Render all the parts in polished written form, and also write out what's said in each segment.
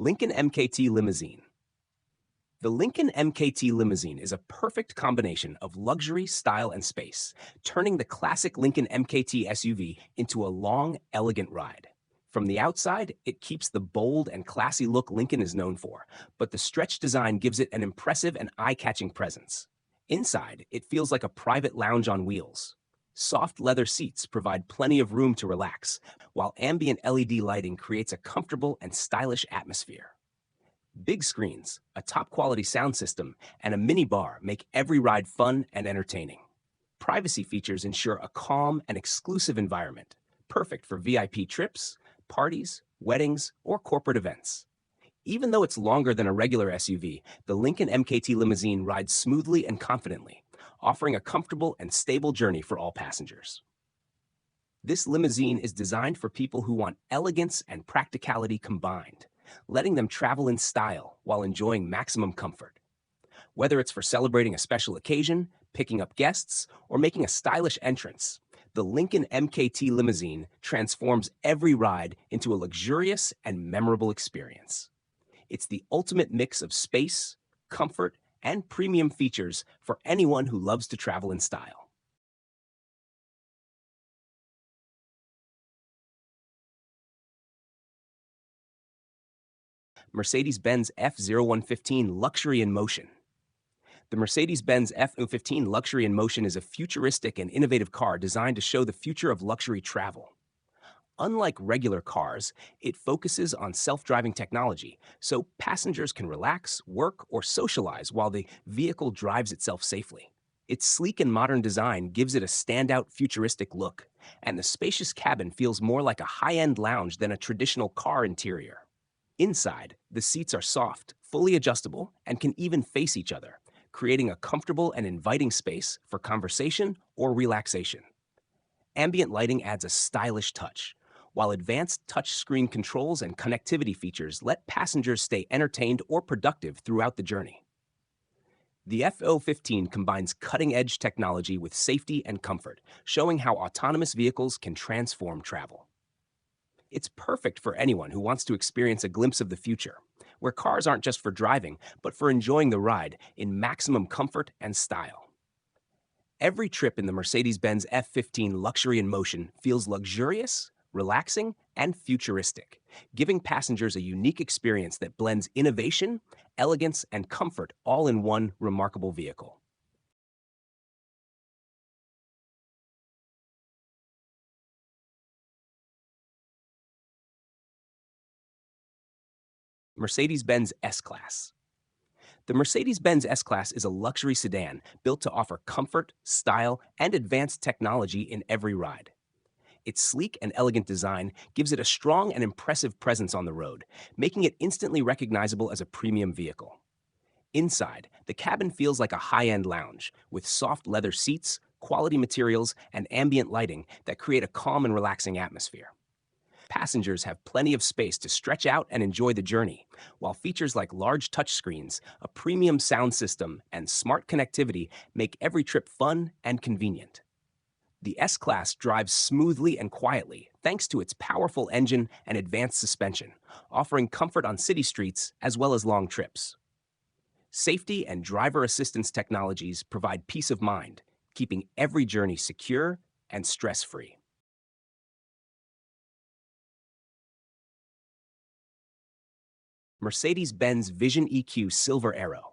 Lincoln MKT Limousine. The Lincoln MKT Limousine is a perfect combination of luxury, style, and space, turning the classic Lincoln MKT SUV into a long, elegant ride. From the outside, it keeps the bold and classy look Lincoln is known for, but the stretch design gives it an impressive and eye-catching presence. Inside, it feels like a private lounge on wheels. Soft leather seats provide plenty of room to relax, while ambient LED lighting creates a comfortable and stylish atmosphere. Big screens, a top-quality sound system, and a mini bar make every ride fun and entertaining. Privacy features ensure a calm and exclusive environment, perfect for VIP trips, parties, weddings, or corporate events. Even though it's longer than a regular SUV, the Lincoln MKT Limousine rides smoothly and confidently, offering a comfortable and stable journey for all passengers. This limousine is designed for people who want elegance and practicality combined, letting them travel in style while enjoying maximum comfort. Whether it's for celebrating a special occasion, picking up guests, or making a stylish entrance, the Lincoln MKT Limousine transforms every ride into a luxurious and memorable experience. It's the ultimate mix of space, comfort, and premium features for anyone who loves to travel in style. Mercedes-Benz F-0115 Luxury in Motion. The Mercedes-Benz F-0115 Luxury in Motion is a futuristic and innovative car designed to show the future of luxury travel. Unlike regular cars, it focuses on self-driving technology, so passengers can relax, work, or socialize while the vehicle drives itself safely. Its sleek and modern design gives it a standout futuristic look, and the spacious cabin feels more like a high-end lounge than a traditional car interior. Inside, the seats are soft, fully adjustable, and can even face each other, creating a comfortable and inviting space for conversation or relaxation. Ambient lighting adds a stylish touch, while advanced touchscreen controls and connectivity features let passengers stay entertained or productive throughout the journey. The F-0115 combines cutting-edge technology with safety and comfort, showing how autonomous vehicles can transform travel. It's perfect for anyone who wants to experience a glimpse of the future, where cars aren't just for driving, but for enjoying the ride in maximum comfort and style. Every trip in the Mercedes-Benz F-15 Luxury in Motion feels luxurious, relaxing, and futuristic, giving passengers a unique experience that blends innovation, elegance, and comfort all in one remarkable vehicle. Mercedes-Benz S-Class. The Mercedes-Benz S-Class is a luxury sedan built to offer comfort, style, and advanced technology in every ride. Its sleek and elegant design gives it a strong and impressive presence on the road, making it instantly recognizable as a premium vehicle. Inside, the cabin feels like a high-end lounge, with soft leather seats, quality materials, and ambient lighting that create a calm and relaxing atmosphere. Passengers have plenty of space to stretch out and enjoy the journey, while features like large touchscreens, a premium sound system, and smart connectivity make every trip fun and convenient. The S-Class drives smoothly and quietly thanks to its powerful engine and advanced suspension, offering comfort on city streets as well as long trips. Safety and driver assistance technologies provide peace of mind, keeping every journey secure and stress-free. Mercedes-Benz Vision EQ Silver Arrow.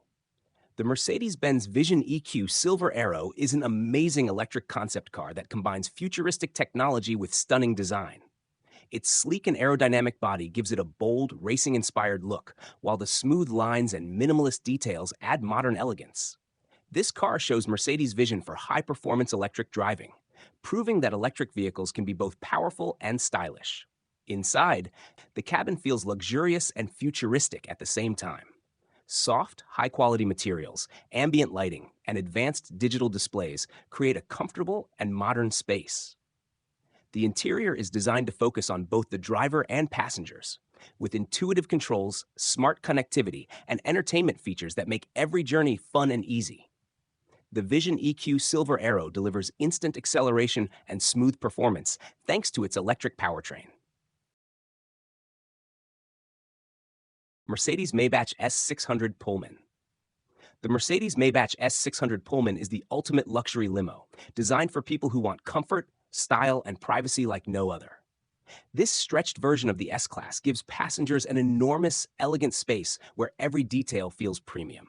The Mercedes-Benz Vision EQ Silver Arrow is an amazing electric concept car that combines futuristic technology with stunning design. Its sleek and aerodynamic body gives it a bold, racing-inspired look, while the smooth lines and minimalist details add modern elegance. This car shows Mercedes' vision for high-performance electric driving, proving that electric vehicles can be both powerful and stylish. Inside, the cabin feels luxurious and futuristic at the same time. Soft, high-quality materials, ambient lighting, and advanced digital displays create a comfortable and modern space. The interior is designed to focus on both the driver and passengers, with intuitive controls, smart connectivity, and entertainment features that make every journey fun and easy. The Vision EQ Silver Arrow delivers instant acceleration and smooth performance thanks to its electric powertrain. Mercedes-Maybach S600 Pullman. The Mercedes-Maybach S600 Pullman is the ultimate luxury limo, designed for people who want comfort, style, and privacy like no other. This stretched version of the S-Class gives passengers an enormous, elegant space where every detail feels premium.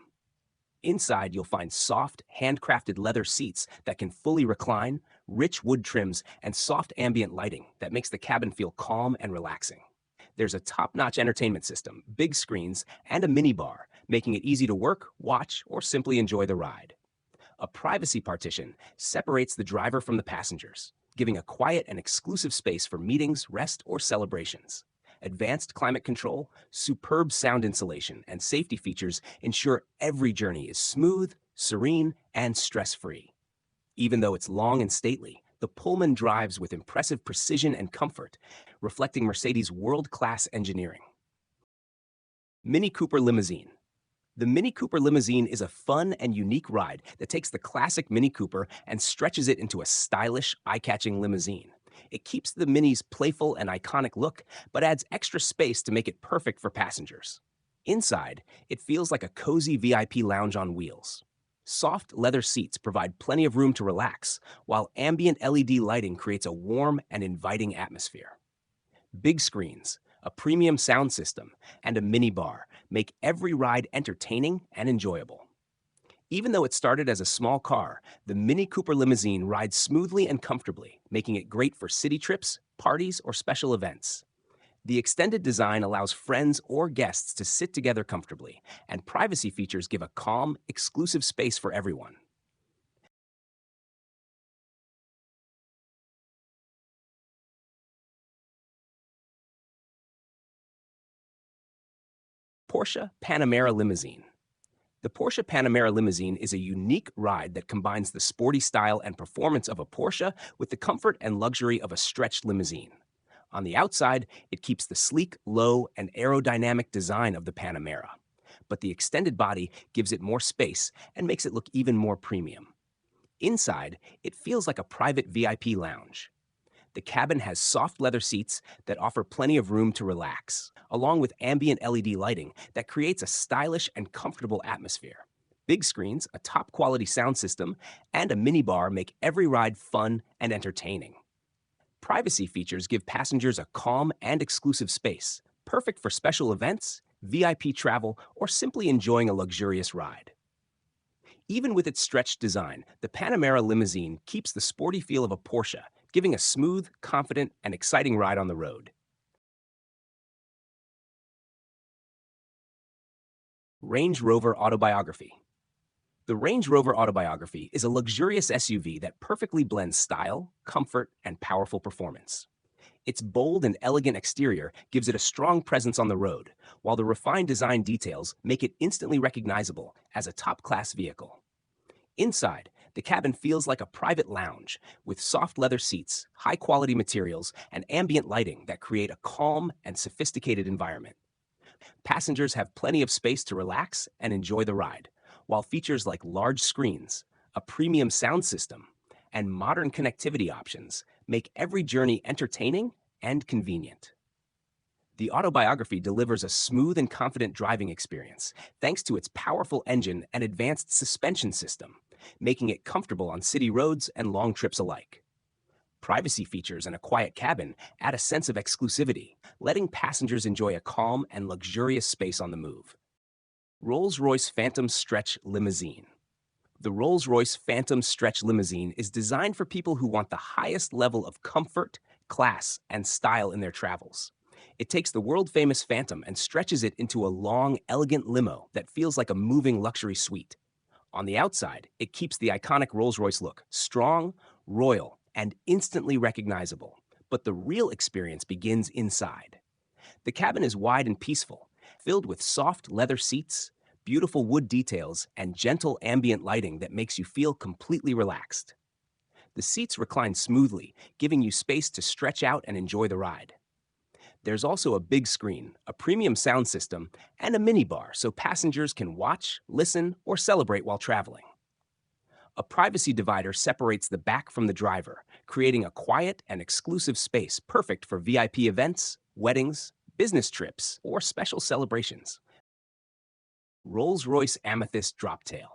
Inside, you'll find soft, handcrafted leather seats that can fully recline, rich wood trims, and soft ambient lighting that makes the cabin feel calm and relaxing. There's a top-notch entertainment system, big screens, and a minibar, making it easy to work, watch, or simply enjoy the ride. A privacy partition separates the driver from the passengers, giving a quiet and exclusive space for meetings, rest, or celebrations. Advanced climate control, superb sound insulation, and safety features ensure every journey is smooth, serene, and stress-free. Even though it's long and stately, the Pullman drives with impressive precision and comfort, reflecting Mercedes' world-class engineering. Mini Cooper Limousine. The Mini Cooper Limousine is a fun and unique ride that takes the classic Mini Cooper and stretches it into a stylish, eye-catching limousine. It keeps the Mini's playful and iconic look, but adds extra space to make it perfect for passengers. Inside, it feels like a cozy VIP lounge on wheels. Soft leather seats provide plenty of room to relax, while ambient LED lighting creates a warm and inviting atmosphere. Big screens, a premium sound system, and a minibar make every ride entertaining and enjoyable. Even though it started as a small car, the Mini Cooper Limousine rides smoothly and comfortably, making it great for city trips, parties, or special events. The extended design allows friends or guests to sit together comfortably, and privacy features give a calm, exclusive space for everyone. Porsche Panamera Limousine. The Porsche Panamera Limousine is a unique ride that combines the sporty style and performance of a Porsche with the comfort and luxury of a stretched limousine. On the outside, it keeps the sleek, low, and aerodynamic design of the Panamera, but the extended body gives it more space and makes it look even more premium. Inside, it feels like a private VIP lounge. The cabin has soft leather seats that offer plenty of room to relax, along with ambient LED lighting that creates a stylish and comfortable atmosphere. Big screens, a top quality sound system, and a minibar make every ride fun and entertaining. Privacy features give passengers a calm and exclusive space, perfect for special events, VIP travel, or simply enjoying a luxurious ride. Even with its stretched design, the Panamera limousine keeps the sporty feel of a Porsche, giving a smooth, confident, and exciting ride on the road. Range Rover Autobiography. The Range Rover Autobiography is a luxurious SUV that perfectly blends style, comfort, and powerful performance. Its bold and elegant exterior gives it a strong presence on the road, while the refined design details make it instantly recognizable as a top-class vehicle. Inside, the cabin feels like a private lounge with soft leather seats, high-quality materials, and ambient lighting that create a calm and sophisticated environment. Passengers have plenty of space to relax and enjoy the ride, while features like large screens, a premium sound system, and modern connectivity options make every journey entertaining and convenient. The Autobiography delivers a smooth and confident driving experience thanks to its powerful engine and advanced suspension system, making it comfortable on city roads and long trips alike. Privacy features and a quiet cabin add a sense of exclusivity, letting passengers enjoy a calm and luxurious space on the move. Rolls-Royce Phantom Stretch Limousine. The Rolls-Royce Phantom Stretch Limousine is designed for people who want the highest level of comfort, class, and style in their travels. It takes the world-famous Phantom and stretches it into a long, elegant limo that feels like a moving luxury suite. On the outside, it keeps the iconic Rolls-Royce look, strong, royal, and instantly recognizable. But the real experience begins inside. The cabin is wide and peaceful, filled with soft leather seats, beautiful wood details, and gentle ambient lighting that makes you feel completely relaxed. The seats recline smoothly, giving you space to stretch out and enjoy the ride. There's also a big screen, a premium sound system, and a minibar so passengers can watch, listen, or celebrate while traveling. A privacy divider separates the back from the driver, creating a quiet and exclusive space perfect for VIP events, weddings, business trips, or special celebrations. Rolls-Royce Amethyst Droptail.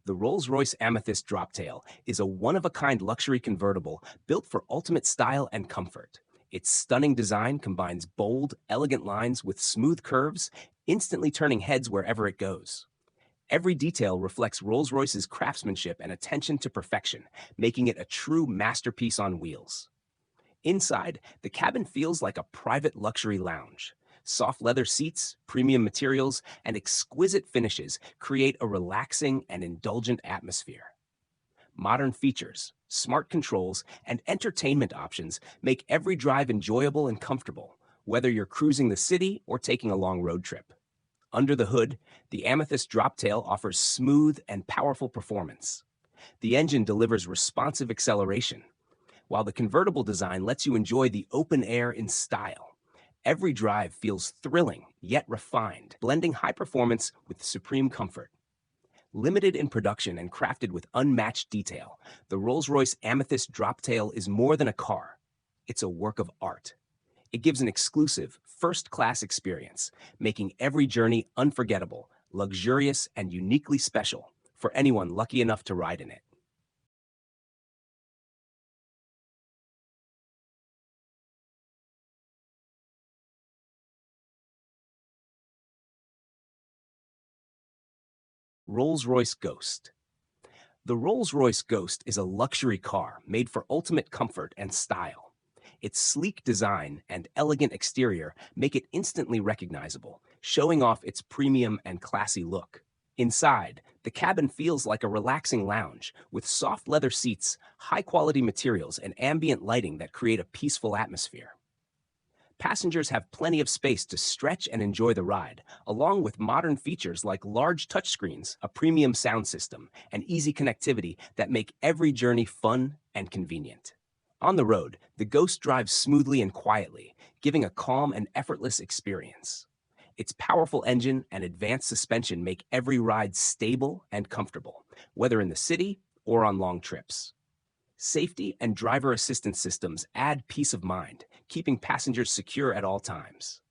The Rolls-Royce Amethyst Droptail is a one-of-a-kind luxury convertible built for ultimate style and comfort. Its stunning design combines bold, elegant lines with smooth curves, instantly turning heads wherever it goes. Every detail reflects Rolls-Royce's craftsmanship and attention to perfection, making it a true masterpiece on wheels. Inside, the cabin feels like a private luxury lounge. Soft leather seats, premium materials, and exquisite finishes create a relaxing and indulgent atmosphere. Modern features, smart controls, and entertainment options make every drive enjoyable and comfortable, whether you're cruising the city or taking a long road trip. Under the hood, the Amethyst Droptail offers smooth and powerful performance. The engine delivers responsive acceleration, while the convertible design lets you enjoy the open air in style. Every drive feels thrilling yet refined, blending high performance with supreme comfort. Limited in production and crafted with unmatched detail, the Rolls-Royce Amethyst Droptail is more than a car. It's a work of art. It gives an exclusive, first-class experience, making every journey unforgettable, luxurious, and uniquely special for anyone lucky enough to ride in it. Rolls-Royce Ghost. The Rolls-Royce Ghost is a luxury car made for ultimate comfort and style. Its sleek design and elegant exterior make it instantly recognizable, showing off its premium and classy look. Inside, the cabin feels like a relaxing lounge with soft leather seats, high-quality materials, and ambient lighting that create a peaceful atmosphere. Passengers have plenty of space to stretch and enjoy the ride, along with modern features like large touchscreens, a premium sound system, and easy connectivity that make every journey fun and convenient. On the road, the Ghost drives smoothly and quietly, giving a calm and effortless experience. Its powerful engine and advanced suspension make every ride stable and comfortable, whether in the city or on long trips. Safety and driver assistance systems add peace of mind, keeping passengers secure at all times.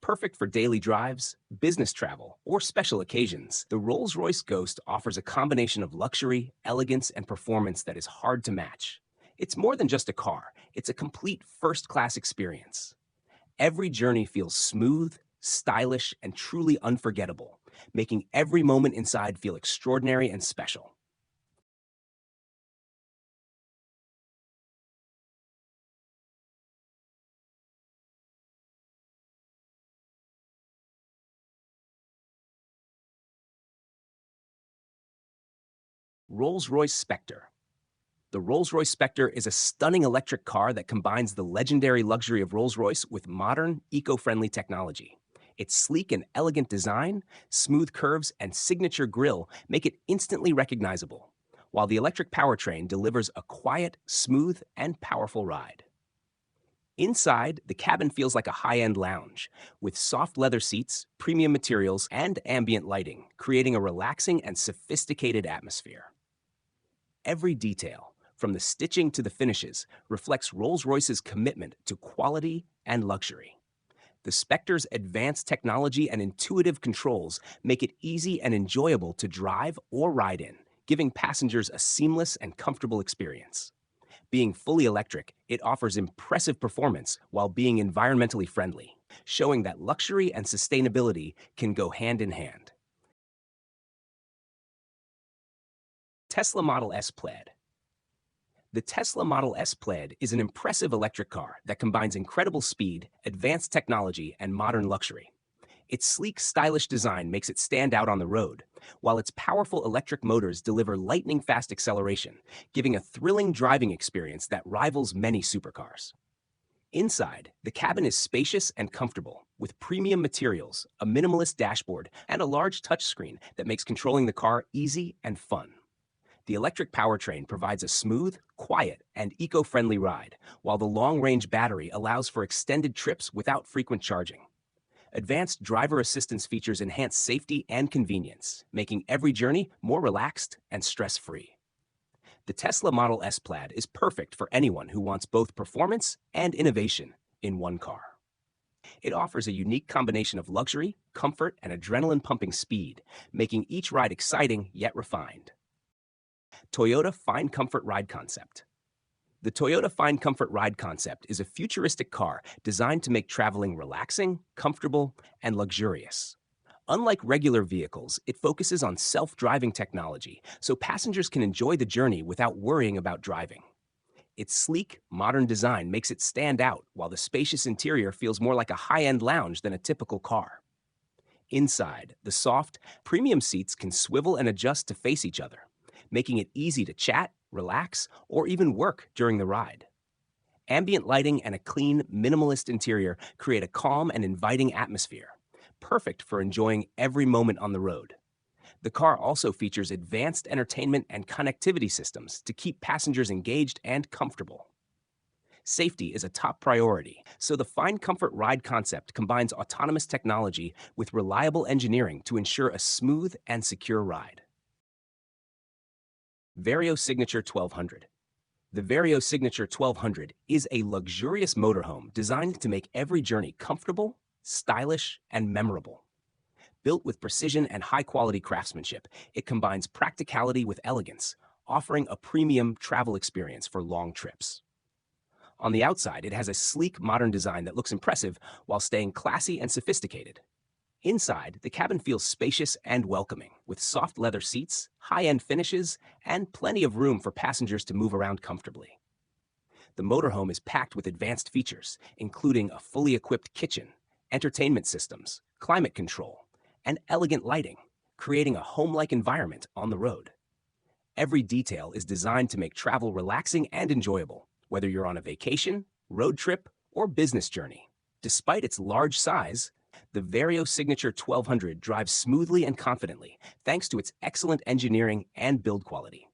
Perfect for daily drives, business travel, or special occasions, the Rolls-Royce Ghost offers a combination of luxury, elegance, and performance that is hard to match. It's more than just a car, it's a complete first-class experience. Every journey feels smooth, stylish, and truly unforgettable, making every moment inside feel extraordinary and special. Rolls-Royce Spectre. The Rolls-Royce Spectre is a stunning electric car that combines the legendary luxury of Rolls-Royce with modern, eco-friendly technology. Its sleek and elegant design, smooth curves, and signature grille make it instantly recognizable, while the electric powertrain delivers a quiet, smooth, and powerful ride. Inside, the cabin feels like a high-end lounge, with soft leather seats, premium materials, and ambient lighting, creating a relaxing and sophisticated atmosphere. Every detail, from the stitching to the finishes, reflects Rolls-Royce's commitment to quality and luxury. The Spectre's advanced technology and intuitive controls make it easy and enjoyable to drive or ride in, giving passengers a seamless and comfortable experience. Being fully electric, it offers impressive performance while being environmentally friendly, showing that luxury and sustainability can go hand in hand. Tesla Model S Plaid. The Tesla Model S Plaid is an impressive electric car that combines incredible speed, advanced technology, and modern luxury. Its sleek, stylish design makes it stand out on the road, while its powerful electric motors deliver lightning-fast acceleration, giving a thrilling driving experience that rivals many supercars. Inside, the cabin is spacious and comfortable, with premium materials, a minimalist dashboard, and a large touchscreen that makes controlling the car easy and fun. The electric powertrain provides a smooth, quiet, and eco-friendly ride, while the long-range battery allows for extended trips without frequent charging. Advanced driver assistance features enhance safety and convenience, making every journey more relaxed and stress-free. The Tesla Model S Plaid is perfect for anyone who wants both performance and innovation in one car. It offers a unique combination of luxury, comfort, and adrenaline-pumping speed, making each ride exciting yet refined. Toyota Fine Comfort Ride Concept. The Toyota Fine Comfort Ride Concept is a futuristic car designed to make traveling relaxing, comfortable, and luxurious. Unlike regular vehicles, it focuses on self-driving technology, so passengers can enjoy the journey without worrying about driving. Its sleek, modern design makes it stand out, while the spacious interior feels more like a high-end lounge than a typical car. Inside, the soft, premium seats can swivel and adjust to face each other, making it easy to chat, relax, or even work during the ride. Ambient lighting and a clean, minimalist interior create a calm and inviting atmosphere, perfect for enjoying every moment on the road. The car also features advanced entertainment and connectivity systems to keep passengers engaged and comfortable. Safety is a top priority, so the Fine Comfort Ride concept combines autonomous technology with reliable engineering to ensure a smooth and secure ride. Vario Signature 1200. The Vario Signature 1200 is a luxurious motorhome designed to make every journey comfortable, stylish, and memorable. Built with precision and high-quality craftsmanship, it combines practicality with elegance, offering a premium travel experience for long trips. On the outside, it has a sleek, modern design that looks impressive while staying classy and sophisticated. Inside, the cabin feels spacious and welcoming, with soft leather seats, high-end finishes, and plenty of room for passengers to move around comfortably. The motorhome is packed with advanced features, including a fully equipped kitchen, entertainment systems, climate control, and elegant lighting, creating a home-like environment on the road. Every detail is designed to make travel relaxing and enjoyable, whether you're on a vacation, road trip, or business journey. Despite its large size, the Vario Signature 1200 drives smoothly and confidently thanks to its excellent engineering and build quality.